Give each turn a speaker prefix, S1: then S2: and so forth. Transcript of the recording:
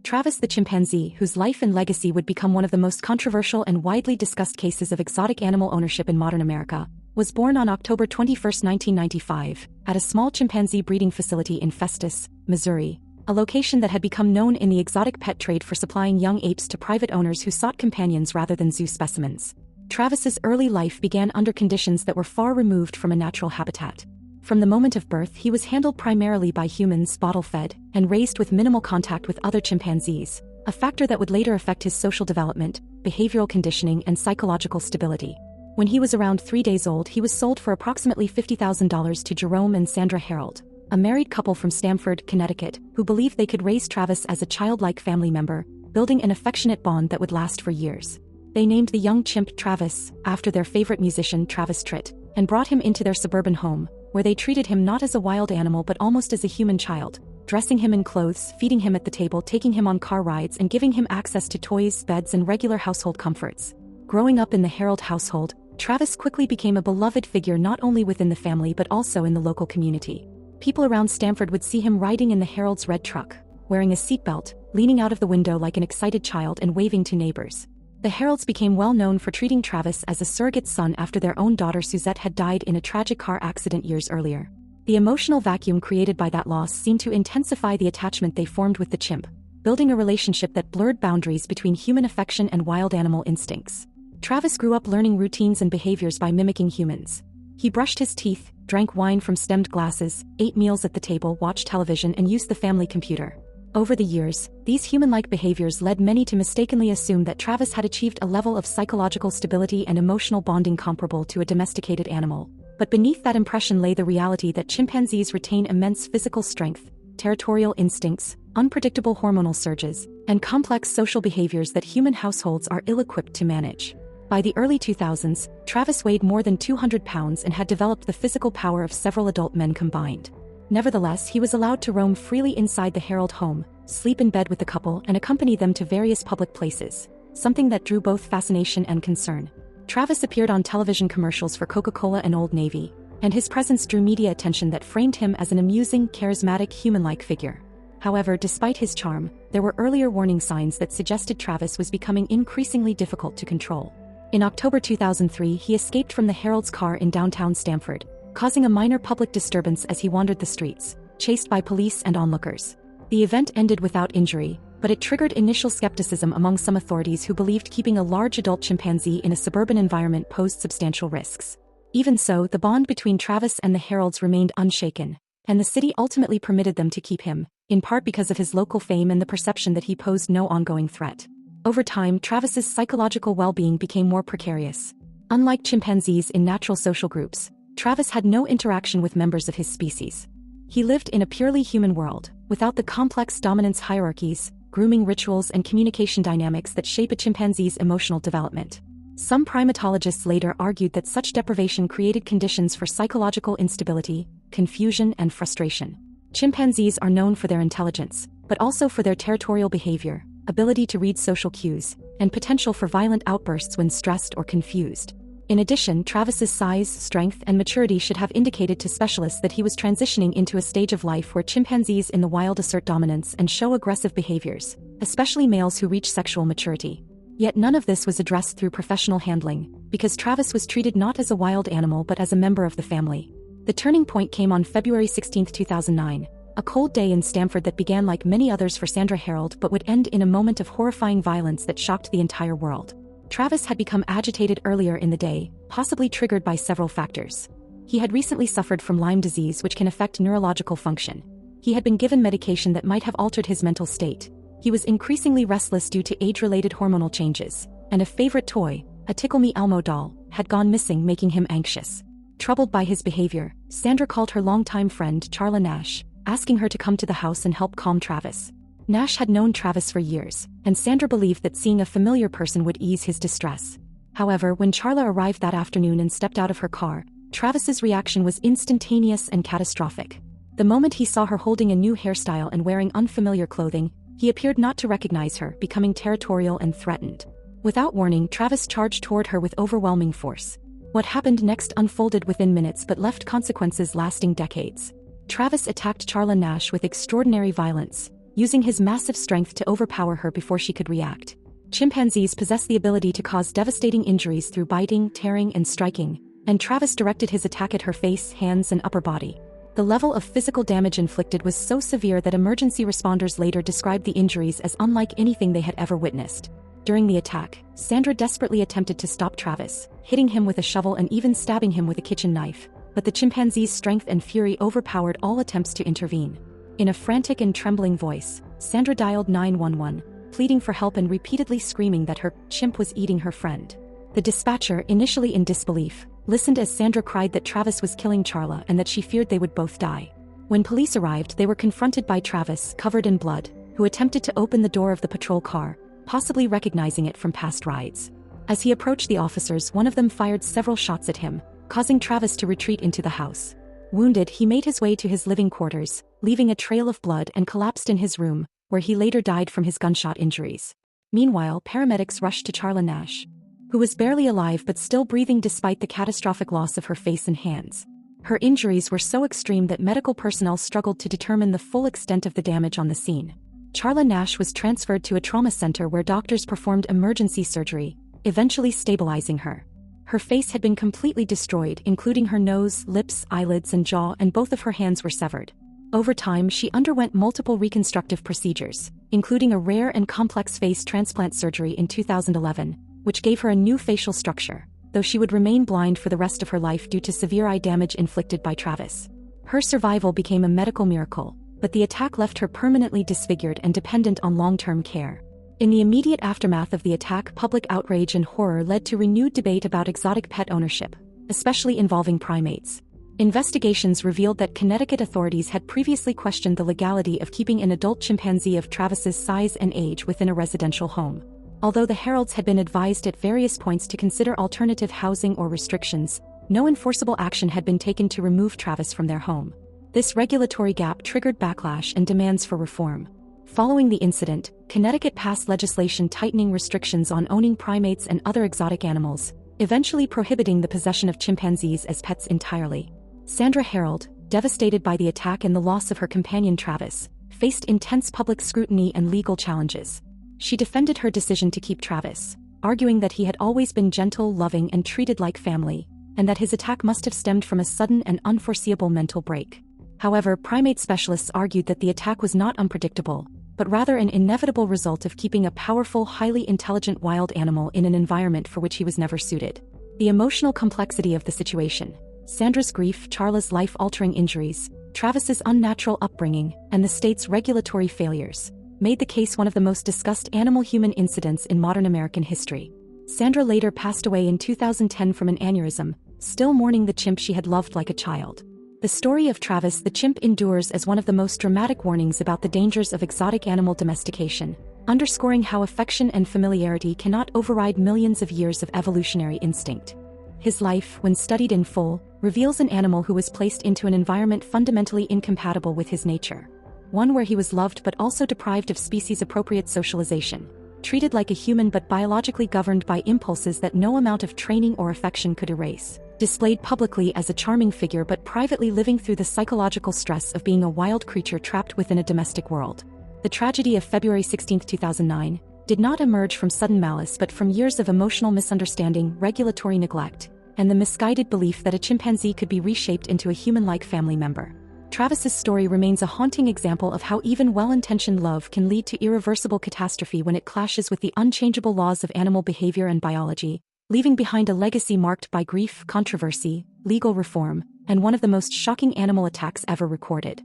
S1: Travis the chimpanzee, whose life and legacy would become one of the most controversial and widely discussed cases of exotic animal ownership in modern America, was born on October 21, 1995, at a small chimpanzee breeding facility in Festus, Missouri, a location that had become known in the exotic pet trade for supplying young apes to private owners who sought companions rather than zoo specimens. Travis's early life began under conditions that were far removed from a natural habitat. From the moment of birth, he was handled primarily by humans, bottle-fed, and raised with minimal contact with other chimpanzees, a factor that would later affect his social development, behavioral conditioning, and psychological stability. When he was around 3 days old, he was sold for approximately $50,000 to Jerome and Sandra Harold, a married couple from Stamford, Connecticut, who believed they could raise Travis as a childlike family member, building an affectionate bond that would last for years. They named the young chimp Travis, after their favorite musician Travis Tritt, and brought him into their suburban home, where they treated him not as a wild animal but almost as a human child, dressing him in clothes, feeding him at the table, taking him on car rides, and giving him access to toys, beds, and regular household comforts. Growing up in the Harold household, Travis quickly became a beloved figure not only within the family but also in the local community. People around Stamford would see him riding in the Harold's red truck, wearing a seatbelt, leaning out of the window like an excited child and waving to neighbors. The Harolds became well known for treating Travis as a surrogate son after their own daughter Suzette had died in a tragic car accident years earlier. The emotional vacuum created by that loss seemed to intensify the attachment they formed with the chimp, building a relationship that blurred boundaries between human affection and wild animal instincts. Travis grew up learning routines and behaviors by mimicking humans. He brushed his teeth, drank wine from stemmed glasses, ate meals at the table, watched television, and used the family computer. Over the years, these human-like behaviors led many to mistakenly assume that Travis had achieved a level of psychological stability and emotional bonding comparable to a domesticated animal. But beneath that impression lay the reality that chimpanzees retain immense physical strength, territorial instincts, unpredictable hormonal surges, and complex social behaviors that human households are ill-equipped to manage. By the early 2000s, Travis weighed more than 200 pounds and had developed the physical power of several adult men combined. Nevertheless, he was allowed to roam freely inside the Harold home, sleep in bed with the couple, and accompany them to various public places, something that drew both fascination and concern. Travis appeared on television commercials for Coca-Cola and Old Navy, and his presence drew media attention that framed him as an amusing, charismatic, human-like figure. However, despite his charm, there were earlier warning signs that suggested Travis was becoming increasingly difficult to control. In October 2003, he escaped from the Harold's car in downtown Stamford, causing a minor public disturbance as he wandered the streets, chased by police and onlookers. The event ended without injury, but it triggered initial skepticism among some authorities who believed keeping a large adult chimpanzee in a suburban environment posed substantial risks. Even so, the bond between Travis and the Harolds remained unshaken, and the city ultimately permitted them to keep him, in part because of his local fame and the perception that he posed no ongoing threat. Over time, Travis's psychological well-being became more precarious. Unlike chimpanzees in natural social groups, Travis had no interaction with members of his species. He lived in a purely human world, without the complex dominance hierarchies, grooming rituals, and communication dynamics that shape a chimpanzee's emotional development. Some primatologists later argued that such deprivation created conditions for psychological instability, confusion, and frustration. Chimpanzees are known for their intelligence, but also for their territorial behavior, ability to read social cues, and potential for violent outbursts when stressed or confused. In addition, Travis's size, strength, and maturity should have indicated to specialists that he was transitioning into a stage of life where chimpanzees in the wild assert dominance and show aggressive behaviors, especially males who reach sexual maturity. Yet none of this was addressed through professional handling, because Travis was treated not as a wild animal but as a member of the family. The turning point came on February 16, 2009, a cold day in Stamford that began like many others for Sandra Harold but would end in a moment of horrifying violence that shocked the entire world. Travis had become agitated earlier in the day, possibly triggered by several factors. He had recently suffered from Lyme disease, which can affect neurological function. He had been given medication that might have altered his mental state. He was increasingly restless due to age-related hormonal changes, and a favorite toy, a Tickle Me Elmo doll, had gone missing, making him anxious. Troubled by his behavior, Sandra called her longtime friend Charla Nash, asking her to come to the house and help calm Travis. Nash had known Travis for years, and Sandra believed that seeing a familiar person would ease his distress. However, when Charla arrived that afternoon and stepped out of her car, Travis's reaction was instantaneous and catastrophic. The moment he saw her holding a new hairstyle and wearing unfamiliar clothing, he appeared not to recognize her, becoming territorial and threatened. Without warning, Travis charged toward her with overwhelming force. What happened next unfolded within minutes but left consequences lasting decades. Travis attacked Charla Nash with extraordinary violence, using his massive strength to overpower her before she could react. Chimpanzees possess the ability to cause devastating injuries through biting, tearing, and striking, and Travis directed his attack at her face, hands, and upper body. The level of physical damage inflicted was so severe that emergency responders later described the injuries as unlike anything they had ever witnessed. During the attack, Sandra desperately attempted to stop Travis, hitting him with a shovel and even stabbing him with a kitchen knife, but the chimpanzee's strength and fury overpowered all attempts to intervene. In a frantic and trembling voice, Sandra dialed 911, pleading for help and repeatedly screaming that her chimp was eating her friend. The dispatcher, initially in disbelief, listened as Sandra cried that Travis was killing Charla and that she feared they would both die. When police arrived, they were confronted by Travis, covered in blood, who attempted to open the door of the patrol car, possibly recognizing it from past rides. As he approached the officers, one of them fired several shots at him, causing Travis to retreat into the house. Wounded, he made his way to his living quarters, leaving a trail of blood, and collapsed in his room, where he later died from his gunshot injuries. Meanwhile, paramedics rushed to Charla Nash, who was barely alive but still breathing despite the catastrophic loss of her face and hands. Her injuries were so extreme that medical personnel struggled to determine the full extent of the damage on the scene. Charla Nash was transferred to a trauma center where doctors performed emergency surgery, eventually stabilizing her. Her face had been completely destroyed, including her nose, lips, eyelids, and jaw, and both of her hands were severed. Over time, she underwent multiple reconstructive procedures, including a rare and complex face transplant surgery in 2011, which gave her a new facial structure, though she would remain blind for the rest of her life due to severe eye damage inflicted by Travis. Her survival became a medical miracle, but the attack left her permanently disfigured and dependent on long-term care. In the immediate aftermath of the attack, public outrage and horror led to renewed debate about exotic pet ownership, especially involving primates. Investigations revealed that Connecticut authorities had previously questioned the legality of keeping an adult chimpanzee of Travis's size and age within a residential home. Although the Heralds had been advised at various points to consider alternative housing or restrictions, no enforceable action had been taken to remove Travis from their home. This regulatory gap triggered backlash and demands for reform. Following the incident, Connecticut passed legislation tightening restrictions on owning primates and other exotic animals, eventually prohibiting the possession of chimpanzees as pets entirely. Sandra Herold, devastated by the attack and the loss of her companion Travis, faced intense public scrutiny and legal challenges. She defended her decision to keep Travis, arguing that he had always been gentle, loving, and treated like family, and that his attack must have stemmed from a sudden and unforeseeable mental break. However, primate specialists argued that the attack was not unpredictable, but rather an inevitable result of keeping a powerful, highly intelligent wild animal in an environment for which he was never suited. The emotional complexity of the situation, Sandra's grief, Charla's life-altering injuries, Travis's unnatural upbringing, and the state's regulatory failures, made the case one of the most discussed animal-human incidents in modern American history. Sandra later passed away in 2010 from an aneurysm, still mourning the chimp she had loved like a child. The story of Travis the chimp endures as one of the most dramatic warnings about the dangers of exotic animal domestication, underscoring how affection and familiarity cannot override millions of years of evolutionary instinct. His life, when studied in full, reveals an animal who was placed into an environment fundamentally incompatible with his nature. One where he was loved but also deprived of species-appropriate socialization, treated like a human but biologically governed by impulses that no amount of training or affection could erase, displayed publicly as a charming figure but privately living through the psychological stress of being a wild creature trapped within a domestic world. The tragedy of February 16, 2009, did not emerge from sudden malice but from years of emotional misunderstanding, regulatory neglect, and the misguided belief that a chimpanzee could be reshaped into a human-like family member. Travis's story remains a haunting example of how even well-intentioned love can lead to irreversible catastrophe when it clashes with the unchangeable laws of animal behavior and biology, leaving behind a legacy marked by grief, controversy, legal reform, and one of the most shocking animal attacks ever recorded.